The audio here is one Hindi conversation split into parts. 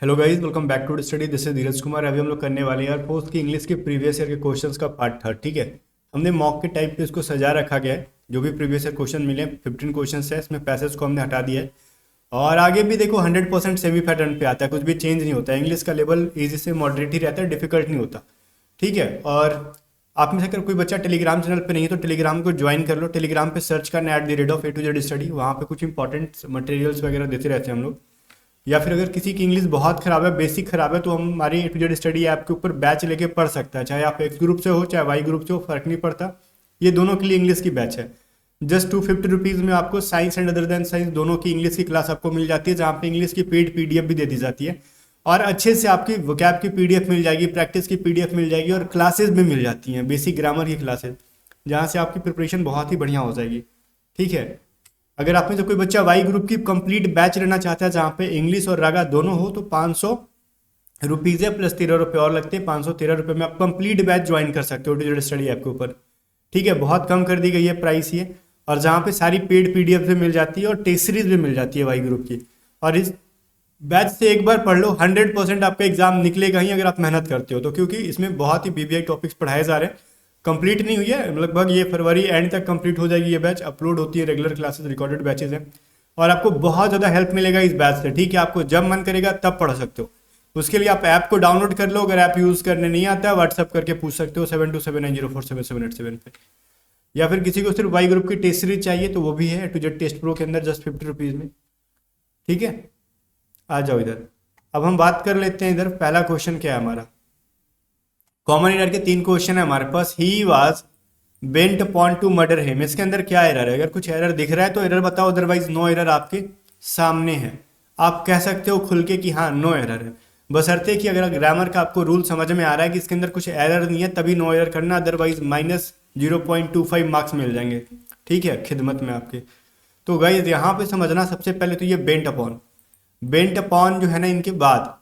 Hello guys, welcome back to study. This is Dheeraj Kumar. अभी हम लोग करने वाले हैं यार पोस्ट की इंग्लिश के प्रीवियस ईयर के क्वेश्चंस का पार्ट थर्ड। ठीक है, हमने मॉक के टाइप पे इसको सजा रखा गया है। जो भी प्रीवियस ईयर क्वेश्चन मिले 15 क्वेश्चन है, इसमें पैसेज को हमने हटा दिया है। और आगे भी देखो 100% सेमी पैटर्न पे आता है, कुछ भी चेंज नहीं होता है। इंग्लिश का लेवल ईजी से मॉडरेट ही रहता है, डिफिकल्ट नहीं होता। ठीक है, और आप में से अगर कोई बच्चा टेलीग्राम चैनल पे नहीं है तो टेलीग्राम को ज्वाइन कर लो। टेलीग्राम पे सर्च करना @A to Z स्टडी, वहाँ पे कुछ इंपॉर्टेंट मटेरियल्स वगैरह देते रहते हैं हम लोग। या फिर अगर किसी की इंग्लिश बहुत खराब है, बेसिक खराब है, तो हम हमारी A to Z study app के ऊपर बैच लेके पढ़ सकता है। चाहे आप एक्स ग्रुप से हो चाहे वाई ग्रुप से हो, फर्क नहीं पड़ता। ये दोनों के लिए इंग्लिश की बैच है। जस्ट 250 रुपीज़ में आपको science and other than science दोनों की इंग्लिश की क्लास आपको मिल जाती है, जहाँ पे इंग्लिश की पेड पीडीएफ भी दे दी जाती है। और अच्छे से आपकी वोकैब की पीडीएफ मिल जाएगी, प्रैक्टिस की पीडीएफ मिल जाएगी, और क्लासेस भी मिल जाती हैं, बेसिक ग्रामर की क्लासेस, जहाँ से आपकी प्रिपरेशन बहुत ही बढ़िया हो जाएगी। ठीक है, अगर आप में से कोई बच्चा वाई ग्रुप की कंप्लीट बैच लेना चाहता है जहाँ पे इंग्लिश और रागा दोनों हो, तो 500 रुपीज़ है, प्लस 13 रुपये और लगते हैं। 513 रुपये में आप कंप्लीट बैच ज्वाइन कर सकते हो A to Z study app के ऊपर। ठीक है, बहुत कम कर दी गई है प्राइस ये। और जहाँ पे सारी पेड पीडीएफ भी मिल जाती है और टेस्ट सीरीज भी मिल जाती है वाई ग्रुप की। और इस बैच से एक बार पढ़ लो, 100% आपका एग्जाम निकलेगा ही अगर आप मेहनत करते हो तो, क्योंकि इसमें बहुत ही बीबीआई टॉपिक्स पढ़ाए जा रहे हैं। कंप्लीट नहीं हुई है, लगभग ये फरवरी एंड तक कंप्लीट हो जाएगी। ये बैच अपलोड होती है, रेगुलर क्लासेस रिकॉर्डेड बैचेज हैं। और आपको बहुत ज़्यादा हेल्प मिलेगा इस बैच से। ठीक है, आपको जब मन करेगा तब पढ़ सकते हो। उसके लिए आप ऐप को डाउनलोड कर लो। अगर ऐप यूज़ करने नहीं आता है, व्हाट्सअप करके पूछ सकते हो 7279047787 पे। या फिर किसी को सिर्फ वाई ग्रुप की टेस्ट सीरीज चाहिए तो वो भी है A to Z test pro के अंदर, जस्ट 50 रुपीज़ में। ठीक है, आ जाओ इधर। अब हम बात कर लेते हैं इधर। पहला क्वेश्चन क्या है हमारा, कॉमन एरर के 3 क्वेश्चन है हमारे पास। He was bent upon to murder him, इसके अंदर क्या एरर है? अगर कुछ एरर दिख रहा है तो एरर बताओ, अदरवाइज नो एरर आपके सामने है। आप कह सकते हो खुल के कि हाँ नो एरर है, बशर्ते कि अगर ग्रामर का आपको रूल समझ में आ रहा है कि इसके अंदर कुछ एरर नहीं है, तभी नो एरर करना, अदरवाइज -0.25 मार्क्स मिल जाएंगे। ठीक है, खिदमत में आपके। तो गाइज यहाँ पे समझना, सबसे पहले तो ये बेंट अपॉन जो है ना, इनके बाद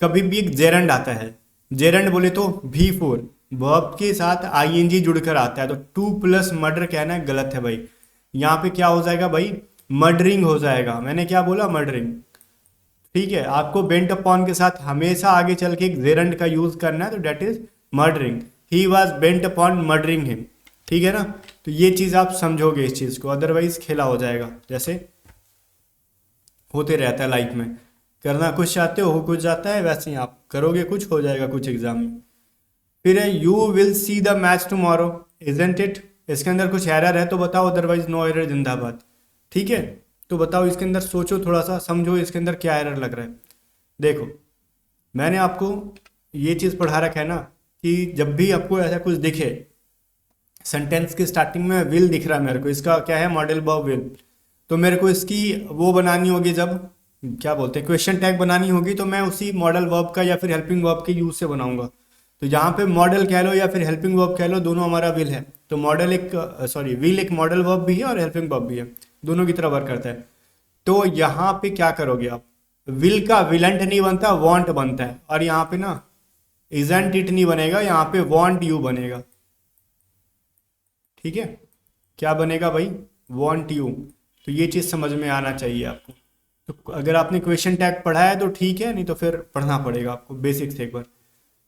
कभी भी एक जेरंड आता है। जेरंड बोले तो V4 वर्ब के साथ आईएनजी जुड़कर आता है, तो 2 + मर्डर कहना है, गलत है भाई। यहाँ पे क्या हो जाएगा भाई, मर्डरिंग हो जाएगा। मैंने क्या बोला, मर्डरिंग। ठीक है, आपको बेंट अपॉन के साथ हमेशा आगे चल के एक जेरंड का यूज करना है, तो that is murdering. He was bent upon murdering him. ठीक है ना, तो ये चीज आप समझोगे इस चीज को, अदरवाइज खेला हो जाएगा, जैसे होते रहता है लाइफ में। करना कुछ चाहते हो कुछ जाता है, वैसे ही आप करोगे कुछ, हो जाएगा कुछ एग्जाम में। फिर है you will see the match tomorrow, isn't it. इसके अंदर कुछ एरर है तो बताओ, अदरवाइज नो एरर जिंदाबाद। ठीक है, तो बताओ इसके अंदर, सोचो थोड़ा सा, समझो इसके अंदर क्या एरर लग रहा है। देखो, मैंने आपको ये चीज़ पढ़ा रखा है ना, कि जब भी आपको ऐसा कुछ दिखे, सेंटेंस की स्टार्टिंग में विल दिख रहा है मेरे को, इसका क्या है, मॉडल वर्ब विल, तो मेरे को इसकी वो बनानी होगी, जब क्या बोलते हैं क्वेश्चन टैग बनानी होगी, तो मैं उसी मॉडल वर्ब का या फिर हेल्पिंग वर्ब के यूज से बनाऊंगा। तो यहाँ पे मॉडल कह लो या फिर हेल्पिंग वर्ब कह लो, दोनों हमारा विल है। तो मॉडल एक विल एक मॉडल वर्ब भी है और हेल्पिंग वर्ब भी है, दोनों की तरह वर्क करता है। तो यहाँ पे क्या करोगे आप, विल का विलेंट नहीं बनता, वांट बनता है। और यहाँ पे ना इजंट इट नहीं बनेगा, यहाँ पे वांट यू बनेगा। ठीक है, क्या बनेगा भाई, वांट यू। तो ये चीज़ समझ में आना चाहिए आपको। तो अगर आपने क्वेश्चन टैग पढ़ा है तो ठीक है, नहीं तो फिर पढ़ना पड़ेगा आपको बेसिक से एक बार।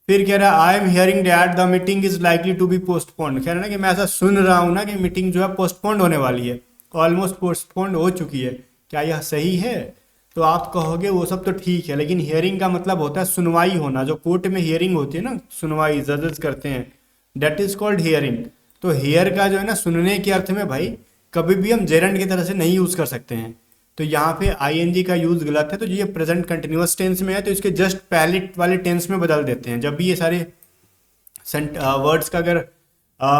फिर कह रहा है I am hearing that the meeting is likely to be postponed. कह रहा है ना कि मैं ऐसा सुन रहा हूँ ना कि मीटिंग जो है पोस्टपोन्ड होने वाली है, ऑलमोस्ट पोस्टपोन्ड हो चुकी है। क्या यह सही है? तो आप कहोगे वो सब तो ठीक है, लेकिन हियरिंग का मतलब होता है सुनवाई होना। जो कोर्ट में हियरिंग होती है ना, सुनवाई जजेस करते हैं, डेट इज कॉल्ड हियरिंग। तो हियर का जो है ना, सुनने के अर्थ में भाई कभी भी हम जेरंड की तरह से नहीं यूज कर सकते हैं। तो यहाँ पे आईएनजी का यूज गलत है, तो ये प्रेजेंट कंटिन्यूअस टेंस में है, तो इसके जस्ट पहले वाले टेंस में बदल देते हैं। जब भी ये सारे वर्ड्स का अगर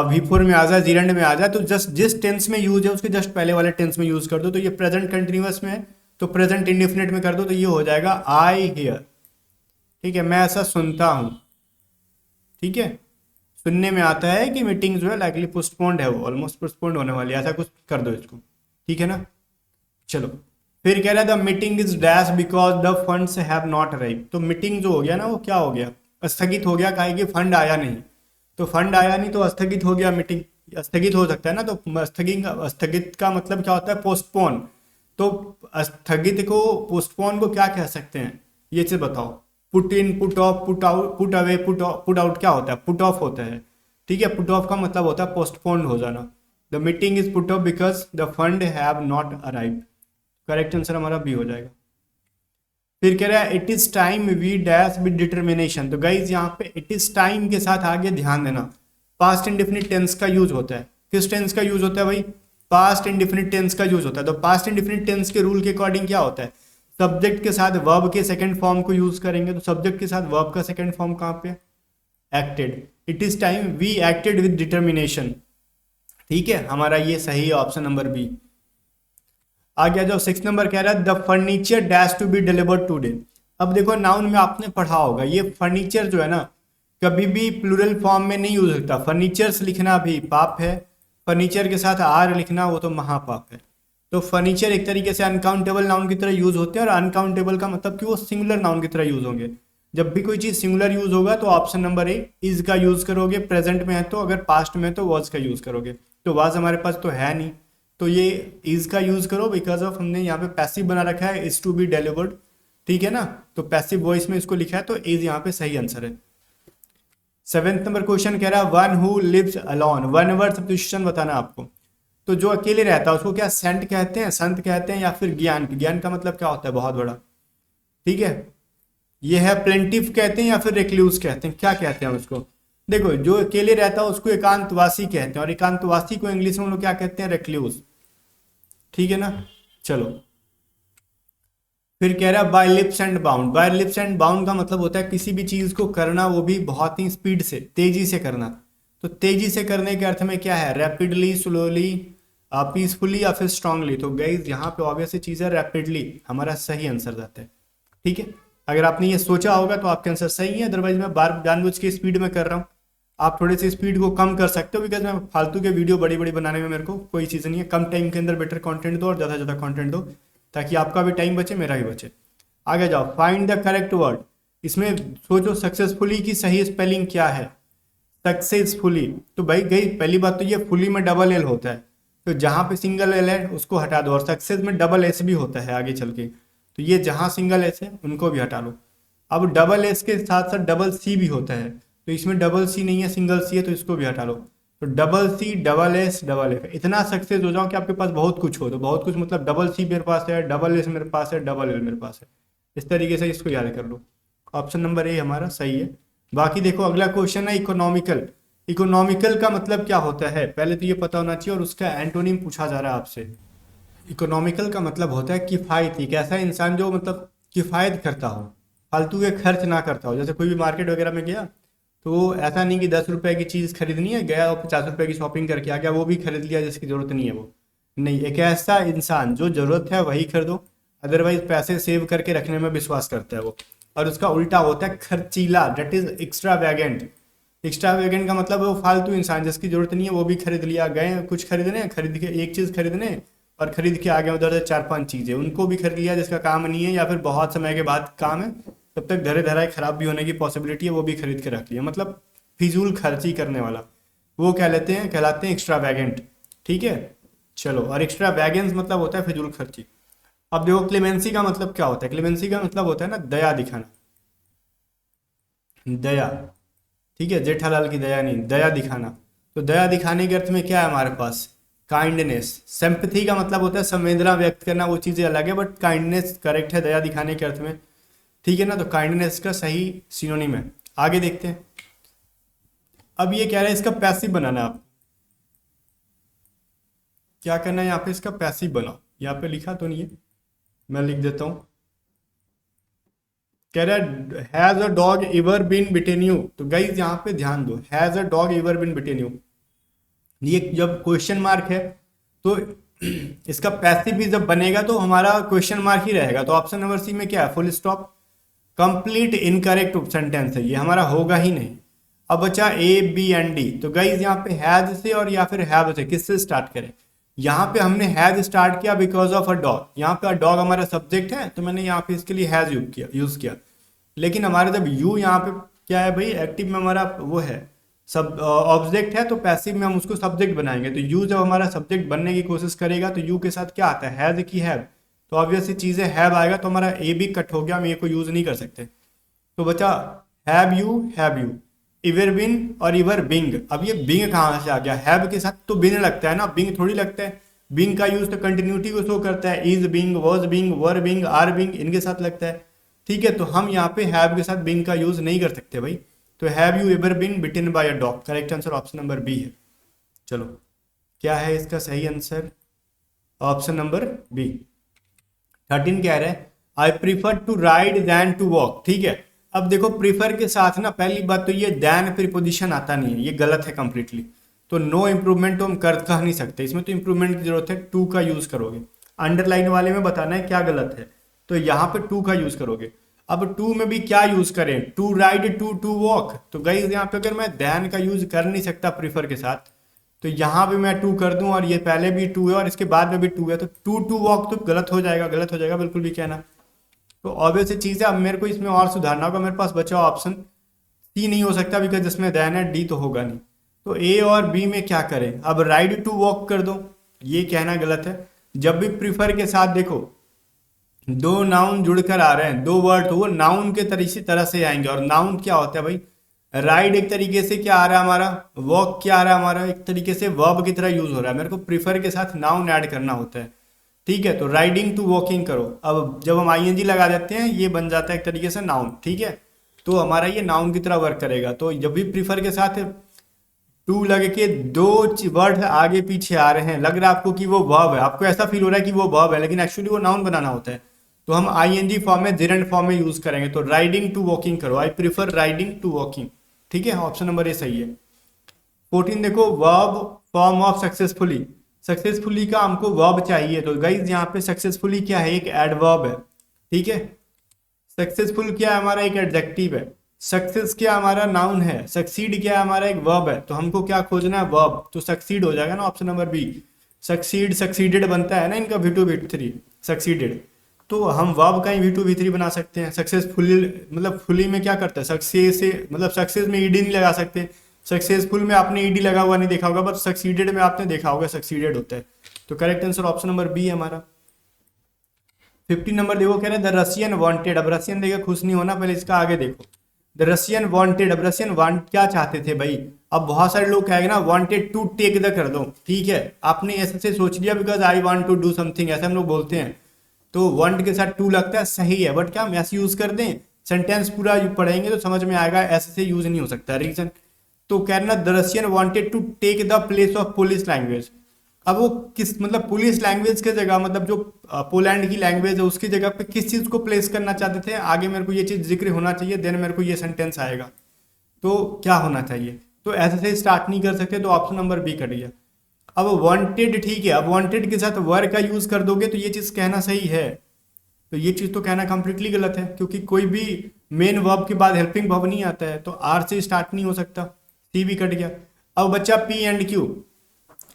V4 में आ जाए, जीरेंड में आ जाए, तो जस्ट जिस टेंस में यूज है उसके जस्ट पहले वाले टेंस में यूज कर दो। तो ये प्रेजेंट कंटिन्यूअस में है, तो प्रेजेंट इंडेफिनिट में कर दो, तो ये हो जाएगा आई हियर। ठीक है, मैं ऐसा सुनता हूँ। ठीक है, सुनने में आता है कि मीटिंग जो है लाइकली पोस्टपोन्ड है, वो ऑलमोस्ट पोस्टपोन्ड होने वाली है, ऐसा कुछ कर दो इसको। ठीक है ना, चलो। फिर कह रहा है the meeting is dash because the funds have not arrive. तो मीटिंग जो हो गया ना, वो क्या हो गया, स्थगित हो गया, काहे कि फंड आया नहीं। तो फंड आया नहीं तो स्थगित हो गया, मीटिंग स्थगित हो सकता है ना। तो स्थगित का मतलब क्या होता है, पोस्टपोन। तो स्थगित को, पोस्टपोन को क्या कह सकते हैं, ये चीज बताओ। Put in, put off, put out, put away, put out क्या होता है? पुट ऑफ होता है। ठीक है, पुट ऑफ का मतलब होता है पोस्टपोन्ड हो जाना। The meeting is put off because the fund have not arrive. Correct answer हमारा बी हो जाएगा। फिर कह रहा है it is time we dash with determination. तो गाइज यहाँ पे इट इज टाइम के साथ आगे ध्यान देना, पास्ट इंडेफिनिट टेंस का यूज होता है। किस टेंस का यूज होता है भाई? पास्ट इंडेफिनिट टेंस का यूज होता है। तो पास्ट इंडेफिनिट टेंस के रूल के अकॉर्डिंग क्या होता है? सब्जेक्ट के साथ वर्ब के सेकंड फॉर्म को यूज करेंगे। तो सब्जेक्ट के साथ वर्ब का सेकंड फॉर्म कहाँ पे? Acted. It is time we acted with determination. ठीक है, हमारा ये सही है, ऑप्शन नंबर बी। आगे जाओ, 6 नंबर कह रहा है the furniture dash to be delivered today. अब देखो नाउन में आपने पढ़ा होगा, ये फर्नीचर जो है ना कभी भी प्लूरल फॉर्म में नहीं यूज होता। फर्नीचर्स लिखना भी पाप है, फर्नीचर के साथ आर लिखना वो तो महापाप है। तो फर्नीचर एक तरीके से अनकाउंटेबल नाउन की तरह यूज होते हैं, और अनकाउंटेबल का मतलब कि वो सिंगुलर नाउन की तरह यूज होंगे। जब भी कोई चीज सिंगुलर यूज होगा तो ऑप्शन नंबर ए इज का यूज करोगे, प्रेजेंट में है तो, अगर पास्ट में है तो वॉज का यूज करोगे। तो वाज हमारे पास तो है नहीं, तो ये इज का यूज करो, बिकॉज ऑफ हमने यहाँ पे पैसिव बना रखा है, इज टू बी डिलीवर्ड। ठीक है ना, तो पैसिव वॉइस में इसको लिखा है, तो इज यहाँ पे सही आंसर है। 7th नंबर क्वेश्चन कह रहा है one who lives alone, one word substitution बताना आपको। तो जो अकेले रहता है उसको क्या सेंट कहते हैं, संत कहते हैं, या फिर ज्ञान? ज्ञान का मतलब क्या होता है? बहुत बड़ा। ठीक है, ये है प्लेंटिव कहते हैं या फिर रिक्लूस कहते हैं, क्या कहते हैं उसको? देखो जो अकेले रहता है उसको एकांतवासी कहते हैं, और एकांतवासी को इंग्लिश में हम लोग क्या कहते हैं? रिक्लूस। ठीक है ना, चलो। फिर कह रहा है by leaps and bound. By leaps and bound का मतलब होता है किसी भी चीज को करना, वो भी बहुत ही स्पीड से, तेजी से करना। तो तेजी से करने के अर्थ में क्या है? रैपिडली, स्लोली, पीसफुली, या फिर स्ट्रांगली। तो गाइज यहाँ पे ऑब्वियस चीज है रैपिडली, हमारा सही आंसर जाता है। ठीक है, अगर आपने ये सोचा होगा तो आपके आंसर सही है, अदरवाइज मैं बार जानबूझ के स्पीड में कर रहा हूँ। आप थोड़े से स्पीड को कम कर सकते हो, बिकॉज मैं फालतू के वीडियो बड़ी बड़ी बनाने में मेरे को कोई चीज़ नहीं है। कम टाइम के अंदर बेटर कंटेंट दो और ज़्यादा से ज़्यादा कंटेंट दो, ताकि आपका भी टाइम बचे, मेरा भी बचे। आगे जाओ, फाइंड द करेक्ट वर्ड। इसमें सोचो सक्सेसफुली की सही स्पेलिंग क्या है? सक्सेसफुली, तो भाई गई पहली बात तो ये फुली में डबल एल होता है, तो जहाँ पे सिंगल एल है उसको हटा दो, और सक्सेस में डबल एस भी होता है आगे चल के, तो ये जहाँ सिंगल एस है उनको भी हटा लो। अब डबल एस के साथ साथ डबल सी भी होता है, तो इसमें डबल सी नहीं है, सिंगल सी है, तो इसको भी हटा लो। तो double C, double S, double F, इतना सक्सेस हो जाओ कि आपके पास बहुत कुछ हो। तो बहुत कुछ मतलब डबल सी मेरे पास है, डबल एस मेरे पास है, डबल एल मेरे पास है। इस तरीके से इसको याद कर लो। ऑप्शन नंबर ए हमारा सही है। बाकी देखो अगला क्वेश्चन है इकोनॉमिकल। इकोनॉमिकल का मतलब क्या होता है पहले तो ये पता होना चाहिए, और उसका एंटोनिम पूछा जा रहा है आपसे। इकोनॉमिकल का मतलब होता है किफ़ायती, एक ऐसा इंसान जो मतलब किफ़ायत करता हो, फालतू के खर्च ना करता हो। जैसे कोई भी मार्केट वगैरह में गया तो ऐसा नहीं कि 10 रुपए की चीज़ खरीदनी है, गया और 50 रुपए की शॉपिंग करके आ गया, वो भी खरीद लिया जिसकी ज़रूरत नहीं है वो। नहीं, एक ऐसा इंसान जो ज़रूरत है वही खरीदो, अदरवाइज पैसे सेव करके रखने में विश्वास करता है वो। और उसका उल्टा होता है खर्चीला, डेट इज एक्स्ट्रा वैगेंट। एक्स्ट्रा वैगेंट का मतलब वो फालतू इंसान जिसकी जरूरत नहीं है वो भी खरीद लिया, गए कुछ खरीदने, खरीद के एक चीज़ खरीदने और खरीद के आ गए उधर से 4-5 चीज़ें, उनको भी खरीद लिया जिसका काम नहीं है, या फिर बहुत समय के बाद काम है, तब तक धरे धराए खराब भी होने की पॉसिबिलिटी है, वो भी खरीद के रख लिया। मतलब फिजूल खर्ची करने वाला, वो कहलाते हैं एक्स्ट्रा वैगेंट। ठीक है, चलो। और एक्स्ट्रा वैगेंस मतलब होता है फिजूल खर्ची। अब देखो क्लेमेंसी का मतलब क्या होता है? क्लेमेंसी का मतलब होता है ना दया दिखाना, दया। ठीक है, जेठालाल की दया नहीं, दया दिखाना। तो दया दिखाने के अर्थ में क्या है हमारे पास? काइंडनेस। सिंपैथी का मतलब होता है संवेदना व्यक्त करना, वो चीज़ें अलग है, बट काइंडनेस करेक्ट है दया दिखाने के अर्थ में। ठीक है ना, तो काइंडनेस का सही सिनोनिम है। आगे देखते हैं। अब ये कह रहा है इसका पैसिव बनाना, आप क्या करना है यहाँ पे? इसका पैसिव बनाओ। यहाँ पे लिखा तो नहीं है, मैं लिख देता हूँ। कह रहा है has a dog ever been bitten you. तो गाइज यहाँ पे ध्यान दो, has a dog ever been bitten you, ये जब क्वेश्चन मार्क है तो इसका पैसिव भी जब बनेगा तो हमारा क्वेश्चन मार्क ही रहेगा। तो ऑप्शन नंबर सी में क्या है? Full stop. Complete incorrect sentence है ये, हमारा होगा ही नहीं। अब बचा ए बी एंड डी। तो गाइज यहाँ पे हैज से और या फिर हैव से किससे स्टार्ट करें? यहाँ पे हमने हैज स्टार्ट किया बिकॉज ऑफ अ डॉग। यहाँ पे डॉग हमारा सब्जेक्ट है, तो मैंने यहाँ पे इसके लिए हैज यूज किया। लेकिन हमारे जब यू यहाँ पे क्या है भाई? एक्टिव में हमारा वो है, सब ऑब्जेक्ट है, तो पैसिव में हम उसको सब्जेक्ट बनाएंगे। तो यू जब हमारा सब्जेक्ट बनने की कोशिश करेगा तो यू के साथ क्या आता है? हैज की हैव। तो ऑब्वियस सी चीज़ है हैव आएगा तो हमारा ए भी कट हो गया, हम ए को यूज़ नहीं कर सकते। तो बचा हैव यू, इवर बिन और इवर बिंग। अब ये बिंग कहाँ से आ गया, हैव के साथ तो बिन लगता है ना, बिंग थोड़ी लगता है। बिंग का यूज तो कंटिन्यूटी को शो करता है, is being, was being, were being, are being, इनके साथ लगता है। ठीक है, तो हम यहाँ पे हैव के साथ बिंग का यूज नहीं कर सकते भाई। तो have you ever been bitten by a dog, correct answer option number B है। चलो क्या है इसका सही आंसर, ऑप्शन नंबर बी। 13 कह रहा है I prefer to ride than to walk. ठीक है, अब देखो प्रीफर के साथ ना पहली बात तो ये दैन प्रीपोजिशन आता नहीं है, ये गलत है कंप्लीटली। तो नो इम्प्रूवमेंट तो हम कह नहीं सकते, इसमें तो इम्प्रूवमेंट की जरूरत है, टू का यूज करोगे। अंडरलाइन वाले में बताना है क्या गलत है, तो यहाँ पे टू का यूज करोगे। अब टू में भी क्या यूज करें, टू राइड टू वॉक। तो गाइस यहाँ पे अगर मैं दैन का यूज कर नहीं सकता प्रीफर के साथ, तो यहाँ पे मैं टू कर दूं और ये पहले भी टू है और इसके बाद में भी टू है, तो टू वॉक तो गलत हो जाएगा, गलत हो जाएगा बिल्कुल भी कहना। तो ऑब्वियस चीज़ है, अब मेरे को इसमें और सुधारना होगा। मेरे पास बचा ऑप्शन सी नहीं हो सकता बिकॉज जिसमें दैन है, डी तो होगा नहीं। तो ए और बी में क्या करें, अब राइड टू वॉक कर दो, ये कहना गलत है। जब भी प्रीफर के साथ देखो दो नाउन जुड़कर आ रहे हैं, दो वर्ड, तो वो नाउन के तरह से आएंगे। और नाउन क्या होता है भाई, राइड एक तरीके से क्या आ रहा है हमारा, वॉक क्या आ रहा है हमारा, एक तरीके से वर्ब की तरह यूज हो रहा है। मेरे को प्रीफर के साथ नाउन ऐड करना होता है। ठीक है, तो राइडिंग टू वॉकिंग करो। अब जब हम आईएनजी लगा देते हैं ये बन जाता है एक तरीके से नाउन। ठीक है, तो हमारा ये नाउन की तरह वर्क करेगा। तो जब भी प्रीफर के साथ टू लगे के दो वर्ड आगे पीछे आ रहे हैं, लग रहा है आपको कि वो वर्ब है, आपको ऐसा फील हो रहा है कि वो वर्ब है, लेकिन एक्चुअली वो नाउन बनाना होता है। तो हम आईएनजी फॉर्म में, जेरेंट फॉर्म में यूज करेंगे। तो राइडिंग टू वॉकिंग करो, I prefer riding to walking. ठीक है, ऑप्शन नंबर ए सही है। 14 देखो verb form of successfully. Successfully का हमको वर्ब चाहिए, तो गाइज यहाँ पे सक्सेसफुली क्या है, एक एडवर्ब है। ठीक है, सक्सेसफुल क्या है हमारा, एक एडजेक्टिव है। सक्सेस क्या हमारा नाउन है, सक्सीड क्या है हमारा एक वर्ब है। तो हमको क्या खोजना है, वर्ब, तो सक्सीड हो जाएगा ना option number B. Succeed, succeeded बनता है ना इनका V2 V3, सक्सीडेड। तो हम वर्ब का ही V2 V3 बना सकते हैं। सक्सेसफुली मतलब फुली में क्या करता है, सक्सेस से मतलब सक्सेस में ईडी नहीं लगा सकते। सक्सेसफुल में आपने ईडी लगा हुआ नहीं देखा होगा, बट सक्सीडेड में आपने देखा होगा सक्सीडेड होता है। तो correct answer option number B है हमारा। 15 नंबर देखो, कह रहे हैं द रशियन वांटेड। अब रशियन देखे खुश नहीं होना, पहले इसका आगे देखो। द रशियन वांटेड, अब रशियन वांट क्या चाहते थे भाई। अब बहुत सारे लोग कहेंगे ना वांटेड टू टेक द कर दो। ठीक है, आपने ऐसे से सोच लिया because I want to do something, ऐसे हम लोग बोलते हैं। तो वांट के साथ टू लगता है, सही है, बट क्या हम ऐसे यूज कर दें, सेंटेंस पूरा पढ़ेंगे तो समझ में आएगा, ऐसे से यूज नहीं हो सकता। रीजन तो कहना the Russian wanted to take the place of Polish language. अब वो किस मतलब पुलिस लैंग्वेज के जगह, मतलब जो पोलैंड की लैंग्वेज है उसकी जगह पे किस चीज को प्लेस करना चाहते थे, आगे मेरे को ये चीज जिक्र होना चाहिए, देन मेरे को ये सेंटेंस आएगा। तो क्या होना चाहिए, तो ऐसे से स्टार्ट नहीं कर सकते, तो ऑप्शन नंबर बी कट गया। अब वांटेड, ठीक है, अब वांटेड के साथ वर का यूज कर दोगे तो ये चीज कहना सही है। तो ये चीज तो कहना कंप्लीटली गलत है, क्योंकि कोई भी मेन वर्ब के बाद हेल्पिंग वर्ब नहीं आता है, तो आर से स्टार्ट नहीं हो सकता, सी भी कट गया। अब बच्चा पी एंड क्यू।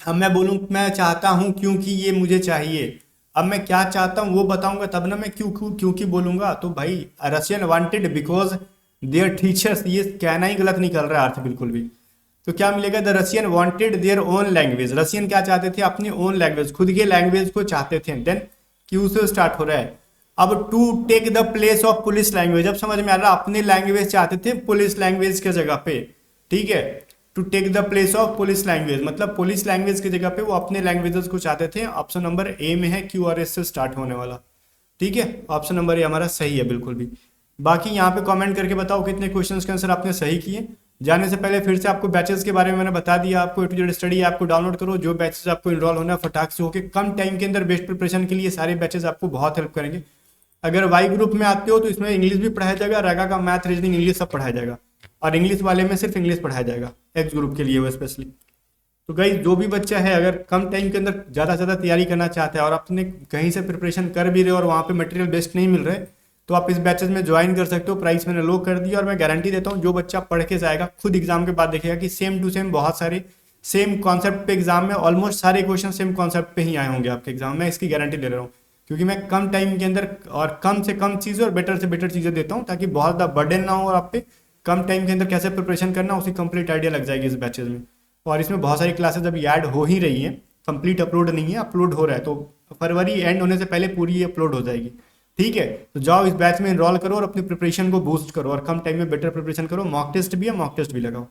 अब मैं बोलूँ मैं चाहता हूँ क्योंकि ये मुझे चाहिए। अब मैं क्या चाहता हूँ वो बताऊंगा तब ना मैं क्योंकि बोलूंगा। तो भाई Russian wanted because there teachers, ये कहना ही गलत निकल रहा है अर्थ बिल्कुल भी। तो क्या मिलेगा, the Russian wanted their own language. Russian क्या चाहते थे, अपनी ओन लैंग्वेज, खुद के लैंग्वेज को चाहते थे। देन क्यू से स्टार्ट हो रहा है। अब to take the place of police language, अब समझ में आ रहा है, अपनी लैंग्वेज चाहते थे पुलिस लैंग्वेज के जगह पे। ठीक है, to take the place of police language मतलब पुलिस लैंग्वेज की जगह पे वो अपने लैंग्वेजेस को चाहते थे। ऑप्शन नंबर ए में है, क्यू आर एस से स्टार्ट होने वाला। ठीक है, ऑप्शन नंबर ए हमारा सही है बिल्कुल भी। बाकी यहाँ पे कमेंट करके बताओ कितने क्वेश्चंस के आंसर आपने सही किए। जाने से पहले फिर से आपको बैचेस के बारे में मैंने बता दिया, आपको A to Z study app को डाउनलोड करो। जो बैचेस आपको इनरोल होना है फटाक से होकर कम टाइम के अंदर बेस्ट प्रिपरेशन के लिए सारे बैचेस आपको बहुत हेल्प करेंगे। अगर वाई ग्रुप में आते हो तो इसमें इंग्लिश भी पढ़ाया जाएगा, रैगा का मैथ, रीजनिंग, इंग्लिश सब पढ़ाया जाएगा, और इंग्लिश वाले में सिर्फ इंग्लिश पढ़ाया जाएगा एक्स ग्रुप के लिए वो स्पेशली। तो गाइस जो भी बच्चा है अगर कम टाइम के अंदर ज़्यादा से ज़्यादा तैयारी करना चाहता है और अपने कहीं से प्रिपरेशन कर भी रहे और वहाँ पे मटेरियल बेस्ट नहीं मिल रहा है, तो आप इस बैचेस में ज्वाइन कर सकते हो। प्राइस मैंने लो कर दिया और मैं गारंटी देता हूँ जो बच्चा पढ़ के जाएगा खुद एग्जाम के बाद देखेगा कि सेम टू सेम बहुत सारे सेम कॉन्सेप्ट पे एग्जाम में ऑलमोस्ट सारे क्वेश्चन सेम कॉन्सेप्ट पे ही आए होंगे आपके एग्जाम में। इसकी गारंटी ले रहा हूँ क्योंकि मैं कम टाइम के अंदर और कम से कम चीज़ें और बेटर से बेटर चीज़ें देता हूँ ताकि बहुत ज़्यादा बर्डन ना हो और आप पे कम टाइम के अंदर कैसे प्रिपरेशन करना उसकी कंप्लीट आइडिया लग जाएगी इस बैचेज में। और इसमें बहुत सारी क्लासेज अभी ऐड हो ही रही हैं, कंप्लीट अपलोड नहीं है, अपलोड हो रहा है। तो फरवरी एंड होने से पहले पूरी अपलोड हो जाएगी। ठीक है, तो जाओ इस बैच में इनरोल करो और अपनी प्रिपरेशन को बूस्ट करो और कम टाइम में बेटर प्रिपरेशन करो। मॉक टेस्ट भी है, मॉक टेस्ट भी लगाओ।